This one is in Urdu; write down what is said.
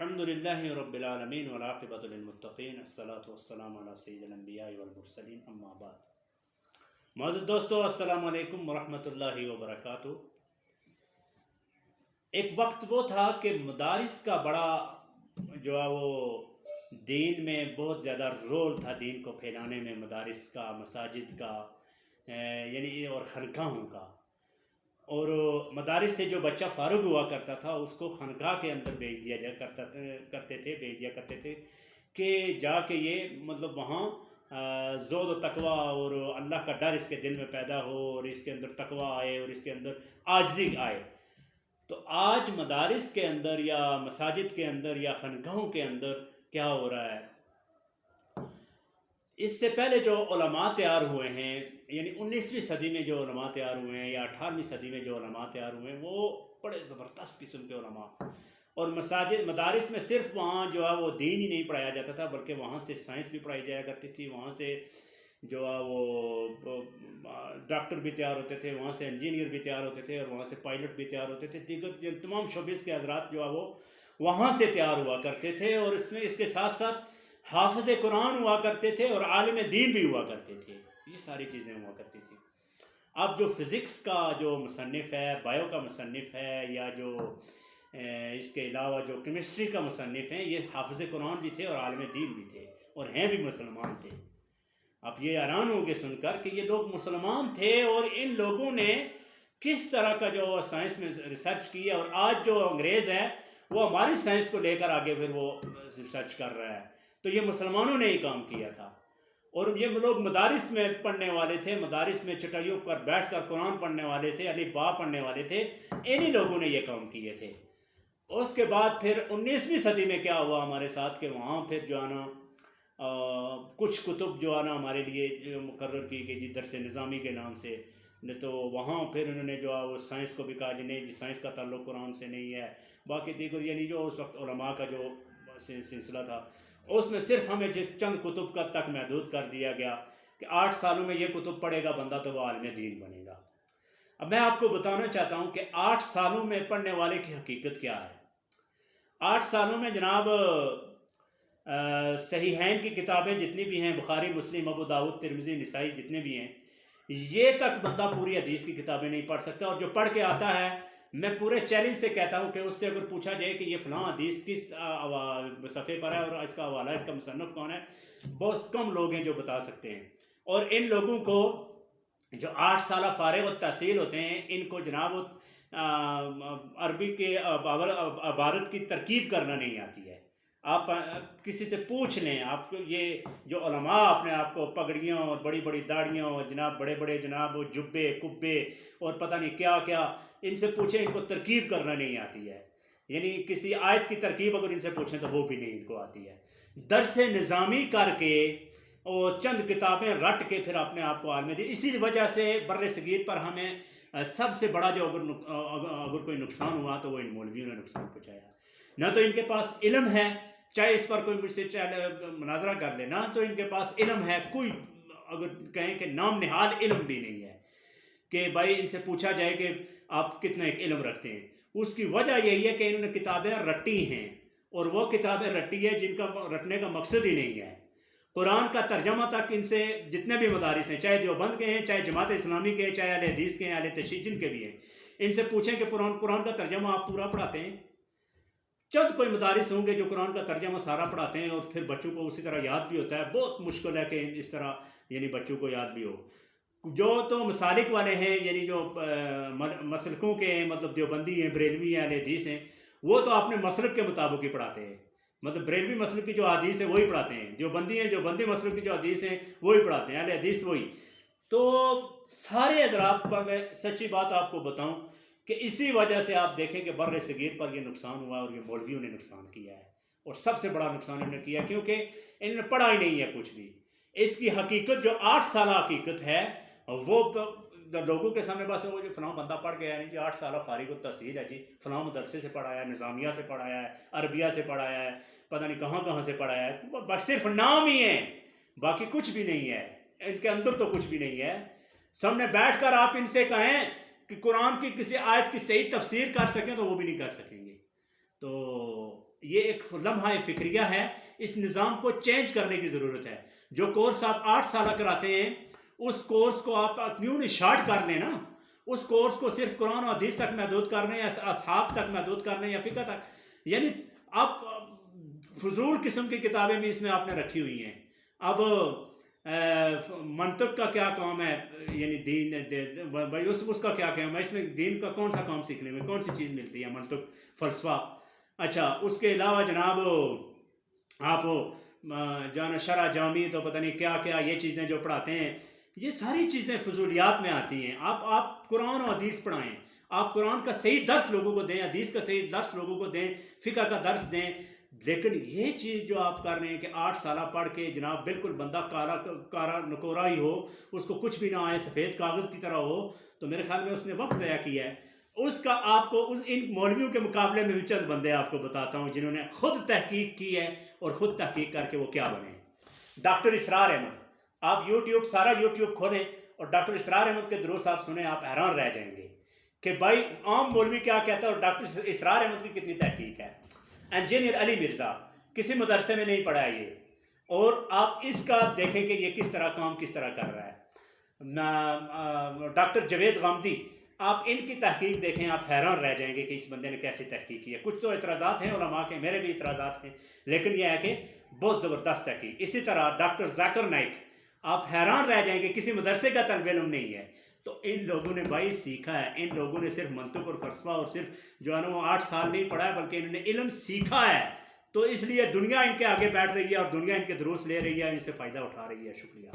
الحمد للہ رب العالمین والعاقبۃ للمتقین الصلاۃ والسلام علی سید الانبیاء والمرسلین اما بعد۔ معزز دوستو، السلام علیکم ورحمۃ اللہ وبرکاتہ۔ ایک وقت وہ تھا کہ مدارس کا بڑا جو ہے وہ دین میں بہت زیادہ رول تھا، دین کو پھیلانے میں، مدارس کا، مساجد کا، یعنی اور خانقاہوں کا۔ اور مدارس سے جو بچہ فارغ ہوا کرتا تھا اس کو خانقاہ کے اندر بھیج دیا بھیج دیا کرتے تھے کہ جا کے یہ مطلب وہاں زہد و تقویٰ اور اللہ کا ڈر اس کے دل میں پیدا ہو، اور اس کے اندر تقویٰ آئے اور اس کے اندر عاجزی آئے۔ تو آج مدارس کے اندر یا مساجد کے اندر یا خانقاہوں کے اندر کیا ہو رہا ہے؟ اس سے پہلے جو علماء تیار ہوئے ہیں، یعنی 19ویں صدی میں جو علماء تیار ہوئے ہیں یا 18ویں صدی میں جو علماء تیار ہوئے ہیں، وہ بڑے زبردست قسم کے علماء۔ اور مدارس میں صرف وہاں جو ہے وہ دین ہی نہیں پڑھایا جاتا تھا، بلکہ وہاں سے سائنس بھی پڑھائی جایا کرتی تھی، وہاں سے جو ہے وہ ڈاکٹر بھی تیار ہوتے تھے، وہاں سے انجینئر بھی تیار ہوتے تھے، اور وہاں سے پائلٹ بھی تیار ہوتے تھے، دیگر تمام شعبے کے حضرات جو ہے وہ وہاں سے تیار ہوا کرتے تھے۔ اور اس کے ساتھ ساتھ حافظ قرآن ہوا کرتے تھے اور عالم دین بھی ہوا کرتے تھے، یہ ساری چیزیں ہوا کرتی تھی۔ اب جو فزکس کا جو مصنف ہے، بایو کا مصنف ہے، یا جو اس کے علاوہ جو کیمسٹری کا مصنف ہیں، یہ حافظ قرآن بھی تھے اور عالم دین بھی تھے، اور ہیں بھی مسلمان تھے۔ اب یہ حیران ہوگے سن کر کہ یہ لوگ مسلمان تھے، اور ان لوگوں نے کس طرح کا جو سائنس میں ریسرچ کیا، اور آج جو انگریز ہے وہ ہماری سائنس کو لے کر آگے پھر وہ ریسرچ کر رہا ہے۔ تو یہ مسلمانوں نے ہی کام کیا تھا، اور یہ لوگ مدارس میں پڑھنے والے تھے، مدارس میں چٹائیوں پر بیٹھ کر قرآن پڑھنے والے تھے، الف با پڑھنے والے تھے، انہی لوگوں نے یہ کام کیے تھے۔ اس کے بعد پھر 19ویں صدی میں کیا ہوا ہمارے ساتھ کہ وہاں پھر جو ہے نا کچھ کتب جو ہے نا ہمارے لیے مقرر کی گئی، درس نظامی کے نام سے، تو وہاں پھر انہوں نے جو ہے وہ سائنس کو بھی کہا جی نہیں، سائنس کا تعلق قرآن سے نہیں ہے، باقی دیگر یعنی جو اس وقت علماء کا جو سلسلہ تھا اس میں صرف ہمیں چند کتب کا تک محدود کر دیا گیا کہ 8 سالوں میں یہ کتب پڑھے گا بندہ تو وہ عالم دین بنے گا۔ اب میں آپ کو بتانا چاہتا ہوں کہ 8 سالوں میں پڑھنے والے کی حقیقت کیا ہے۔ 8 سالوں میں جناب صحیحین کی کتابیں جتنی بھی ہیں، بخاری، مسلم، ابو داؤد، ترمذی، نسائی، جتنے بھی ہیں، یہ تک بندہ پوری حدیث کی کتابیں نہیں پڑھ سکتا۔ اور جو پڑھ کے آتا ہے، میں پورے چیلنج سے کہتا ہوں کہ اس سے اگر پوچھا جائے کہ یہ فلاں حدیث کس صفحے پر ہے اور اس کا حوالہ، اس کا مصنف کون ہے، بہت کم لوگ ہیں جو بتا سکتے ہیں۔ اور ان لوگوں کو جو 8 سالہ فارغ التحصیل ہوتے ہیں، ان کو جناب عربی کے عبارت کی ترکیب کرنا نہیں آتی ہے۔ آپ کسی سے پوچھ لیں، آپ کو یہ جو علماء اپنے آپ کو پگڑیاں اور بڑی بڑی داڑیاں اور جناب بڑے بڑے جناب جبے کبے اور پتہ نہیں کیا کیا، ان سے پوچھیں، ان کو ترکیب کرنا نہیں آتی ہے۔ یعنی کسی آیت کی ترکیب اگر ان سے پوچھیں تو وہ بھی نہیں ان کو آتی ہے۔ درس نظامی کر کے اور چند کتابیں رٹ کے پھر اپنے آپ کو عالم دین، اسی وجہ سے بر صغیر پر ہمیں سب سے بڑا جو اگر کوئی نقصان ہوا تو وہ ان مولویوں نے نقصان پہنچایا۔ نہ تو ان کے پاس علم ہے، چاہے اس پر کوئی مجھ سے مناظرہ کر لے، نہ تو ان کے پاس علم ہے، کوئی اگر کہیں کہ نام نہاد علم بھی نہیں ہے کہ بھائی ان سے پوچھا جائے کہ آپ کتنا ایک علم رکھتے ہیں۔ اس کی وجہ یہی ہے کہ انہوں نے کتابیں رٹی ہیں، اور وہ کتابیں رٹی ہے جن کا رٹنے کا مقصد ہی نہیں ہے۔ قرآن کا ترجمہ تک ان سے جتنے بھی مدارس ہیں، چاہے دیوبند کے ہیں، چاہے جماعت اسلامی کے ہیں، چاہے اہل حدیث کے ہیں، اہل تشیع جن کے بھی ہیں، ان سے پوچھیں کہ قرآن کا ترجمہ آپ پورا پڑھاتے ہیں؟ چند کوئی مدارس ہوں گے جو قرآن کا ترجمہ سارا پڑھاتے ہیں، اور پھر بچوں کو اسی طرح یاد بھی ہوتا ہے۔ بہت مشکل ہے کہ اس طرح یعنی بچوں کو یاد بھی ہو۔ جو تو مسالک والے ہیں، یعنی جو مسلکوں کے ہیں، مطلب دیوبندی ہیں، بریلوی ہیں، اہل حدیث ہیں، وہ تو اپنے مسلک کے مطابق ہی پڑھاتے ہیں۔ مطلب بریلوی مسلک کی جو حدیث ہے وہی پڑھاتے ہیں، دیوبندی ہیں، دیوبندی مسلک کی جو حدیث ہیں وہی پڑھاتے ہیں، اہل حدیث وہی۔ تو سارے حضرات پر میں سچی بات آپ کو بتاؤں کہ اسی وجہ سے آپ دیکھیں کہ بر صغیر پر یہ نقصان ہوا، اور یہ مولویوں نے نقصان کیا ہے، اور سب سے بڑا نقصان انہوں نے کیا کیونکہ انہوں نے پڑھا ہی نہیں ہے کچھ بھی۔ اس کی حقیقت جو 8 سالہ حقیقت ہے، وہ لوگوں کے سامنے بس وہ جو فلاں بندہ پڑھ گیا ہے جی 8 سالہ فارغ التحصیل ہے، جی فلاں مدرسے سے پڑھایا ہے، نظامیہ سے پڑھایا ہے، عربیہ سے پڑھایا ہے، پتہ نہیں کہاں کہاں سے پڑھایا ہے، بس صرف نام ہی ہے، باقی کچھ بھی نہیں ہے، ان کے اندر تو کچھ بھی نہیں ہے۔ سامنے بیٹھ کر آپ ان سے کہیں کہ قرآن کی کسی آیت کی صحیح تفسیر کر سکیں تو وہ بھی نہیں کر سکیں گے۔ تو یہ ایک لمحہ فکریہ ہے، اس نظام کو چینج کرنے کی ضرورت ہے۔ جو کورس آپ 8 سالہ کراتے ہیں اس کورس کو آپ کیوں نہیں شارٹ کر لیں نا، اس کورس کو صرف قرآن و حدیث تک محدود کرنے یا اصحاب تک محدود کرنے یا فقہ تک، یعنی آپ فضول قسم کی کتابیں بھی اس میں آپ نے رکھی ہوئی ہیں۔ اب منطق کا کیا کام ہے، یعنی دین بھائی اس کا کیا کام ہے، اس میں دین کا کون سا کام سیکھنے میں کون سی چیز ملتی ہے، منطق فلسفہ۔ اچھا اس کے علاوہ جناب آپ جانا شرح جامی تو پتہ نہیں کیا کیا یہ چیزیں جو پڑھاتے ہیں، یہ ساری چیزیں فضولیات میں آتی ہیں۔ آپ قرآن و حدیث پڑھائیں، آپ قرآن کا صحیح درس لوگوں کو دیں، حدیث کا صحیح درس لوگوں کو دیں، فقہ کا درس دیں۔ لیکن یہ چیز جو آپ کر رہے ہیں کہ 8 سالہ پڑھ کے جناب بالکل بندہ کارا نکورا ہی ہو، اس کو کچھ بھی نہ آئے، سفید کاغذ کی طرح ہو، تو میرے خیال میں اس نے وقت ضائع کیا ہے۔ اس کا آپ کو ان مولویوں کے مقابلے میں بھی چند بندے آپ کو بتاتا ہوں جنہوں نے خود تحقیق کی ہے اور خود تحقیق کر کے وہ کیا بنے۔ ڈاکٹر اسرار احمد، آپ سارا یوٹیوب کھولیں اور ڈاکٹر اسرار احمد کے دروس آپ سنیں، آپ حیران رہ جائیں گے کہ بھائی عام مولوی کیا کہتا ہے اور ڈاکٹر اسرار احمد کی کتنی تحقیق ہے۔ انجینئر علی مرزا کسی مدرسے میں نہیں پڑھا یہ، اور آپ اس کا دیکھیں کہ یہ کس طرح کام کس طرح کر رہا ہے۔ ڈاکٹر جوید غامدی، آپ ان کی تحقیق دیکھیں، آپ حیران رہ جائیں گے کہ اس بندے نے کیسی تحقیق کی ہے۔ کچھ تو اعتراضات ہیں علماء کے، میرے بھی اعتراضات ہیں، لیکن یہ ہے کہ بہت زبردست تحقیق۔ اسی طرح ڈاکٹر ذاکر نائک، آپ حیران رہ جائیں گے کسی مدرسے کا طالب علم نہیں ہے۔ تو ان لوگوں نے بھائی سیکھا ہے، ان لوگوں نے صرف منطق اور فلسفہ اور صرف جو ہے نا وہ 8 سال نہیں پڑھا ہے، بلکہ انہوں نے علم سیکھا ہے۔ تو اس لیے دنیا ان کے آگے بیٹھ رہی ہے اور دنیا ان کے دروس لے رہی ہے، ان سے فائدہ اٹھا رہی ہے۔ شکریہ۔